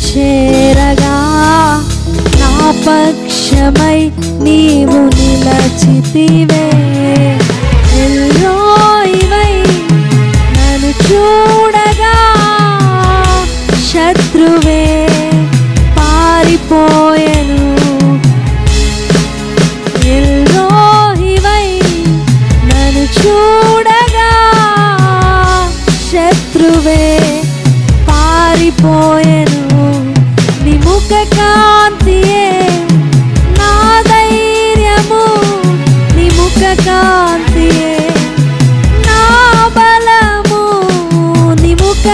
చేరగా నా పక్షమై నీవు నిలచితివే. ఎల్రోయివై నన్ను చూడగా శత్రువే పారిపోయెను. ఎల్రోయివై నన్ను చూడగా శత్రువే పారిపోయెను. నీ ముఖ కాంతియే నా ధైర్యము, నీ ముఖ కాంతియే నా బలము, నీ ముఖ